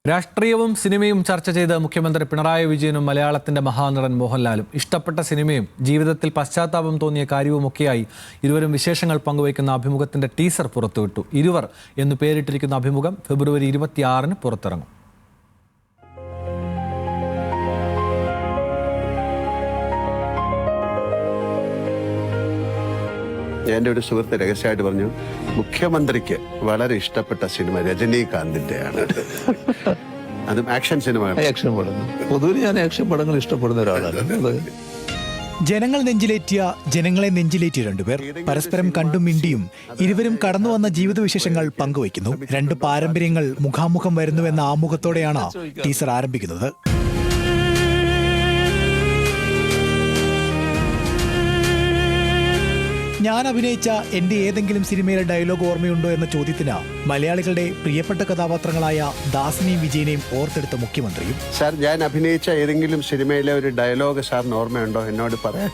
രാഷ്ട്രീയവും സിനിമയും ചർച്ച ചെയ്ത് മുഖ്യമന്ത്രി പിണറായി വിജയനും മലയാളത്തിന്റെ മഹാനടൻ മോഹൻലാലും ഇഷ്ടപ്പെട്ട സിനിമയും ജീവിതത്തിൽ പശ്ചാത്താപം തോന്നിയ കാര്യവുമൊക്കെയായി ഇരുവരും വിശേഷങ്ങൾ പങ്കുവയ്ക്കുന്ന അഭിമുഖത്തിന്റെ ടീസർ പുറത്തുവിട്ടു. ഇരുവർ എന്ന് പേരിട്ടിരിക്കുന്ന അഭിമുഖം ഫെബ്രുവരി 26-ന് പുറത്തിറങ്ങും. എൻ്റെ ഒരു സുഹൃത്ത് രഹസ്യമായിട്ട് പറഞ്ഞു, മുഖ്യമന്ത്രിക്ക് വളരെ ഇഷ്ടപ്പെട്ട സിനിമ രജനീകാന്തിൻ്റെയാണ്. അതും ആക്ഷൻ സിനിമ. ആക്ഷൻ പടങ്ങൾ പൊതുവെ ഞാൻ ആക്ഷൻ പടങ്ങൾ ഇഷ്ടപ്പെടുന്ന ഒരാളാണ്. ജനങ്ങൾ നെഞ്ചിലേറ്റിയ ജനങ്ങളെ നെഞ്ചിലേറ്റിയ രണ്ടുപേർ പരസ്പരം കണ്ടും മിണ്ടിയും ഇരുവരും കടന്നുവന്ന ജീവിതവിശേഷങ്ങൾ പങ്കുവയ്ക്കുന്നു. രണ്ട് പാരമ്പര്യങ്ങൾ മുഖാമുഖം വരുന്നുവെന്ന ആമുഖത്തോടെയാണ് ടീസർ ആരംഭിക്കുന്നത്. ഞാൻ അഭിനയിച്ച എന്റെ ഏതെങ്കിലും സിനിമയിലെ ഡയലോഗ് ഓർമ്മയുണ്ടോ എന്ന ചോദ്യത്തിന് മലയാളികളുടെ പ്രിയപ്പെട്ട കഥാപാത്രങ്ങളായ ദാസിനെയും വിജയനെയും ഓർത്തെടുത്ത മുഖ്യമന്ത്രിയും, സാർ, ഞാൻ അഭിനയിച്ച ഏതെങ്കിലും സിനിമയിലെ ഒരു ഡയലോഗ് സാറിന് ഓർമ്മയുണ്ടോ എന്നോട് പറയാൻ?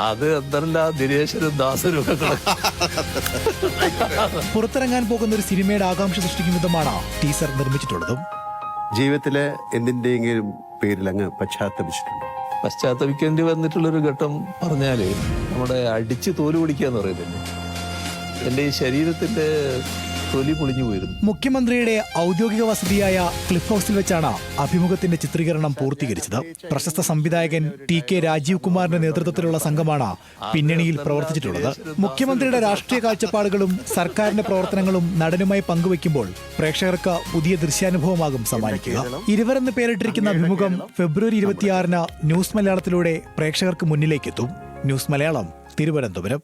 അത് എന്തല്ല ദിനേശനും ദാസനും പുറത്തിറങ്ങാൻ പോകുന്ന ഒരു സിനിമയുടെ ആകാംക്ഷ സൃഷ്ടിക്കും വിധമാണ് ടീസർ നിർമ്മിച്ചിട്ടുള്ളതും. ജീവിതത്തിലെ എന്തിൻ്റെയെങ്കിലും പേരിൽ അങ്ങ് പശ്ചാത്തപിച്ചിട്ടുണ്ട്? പശ്ചാത്തപിക്കേണ്ടി വന്നിട്ടുള്ളൊരു ഘട്ടം പറഞ്ഞാല് നമ്മുടെ അടിച്ച് തോല് പിടിക്കുക എന്ന് പറയുന്നില്ല, എൻ്റെ ഈ ശരീരത്തിന്റെ തൊലി പൊളിഞ്ഞു പോയിരുന്നു. മുഖ്യമന്ത്രിയുടെ ഔദ്യോഗിക വസതിയായ ക്ലിഫ് ഹൗസിൽ വെച്ചാണ് അഭിമുഖത്തിന്റെ ചിത്രീകരണം പൂർത്തീകരിച്ചത്. പ്രശസ്ത സംവിധായകൻ TK രാജീവ് കുമാറിന്റെ നേതൃത്വത്തിലുള്ള സംഘമാണ് പിന്നണിയിൽ പ്രവർത്തിച്ചിട്ടുള്ളത്. മുഖ്യമന്ത്രിയുടെ രാഷ്ട്രീയ കാഴ്ചപ്പാടുകളും സർക്കാരിന്റെ പ്രവർത്തനങ്ങളും നടനുമായി പങ്കുവയ്ക്കുമ്പോൾ പ്രേക്ഷകർക്ക് പുതിയ ദൃശ്യാനുഭവമാകും സമ്മാനിക്കുക. ഇരുവരെന്ന് പേരിട്ടിരിക്കുന്ന അഭിമുഖം ഫെബ്രുവരി 26-ന് ന്യൂസ് മലയാളത്തിലൂടെ പ്രേക്ഷകർക്ക് മുന്നിലേക്കെത്തും. ന്യൂസ് മലയാളം, തിരുവനന്തപുരം.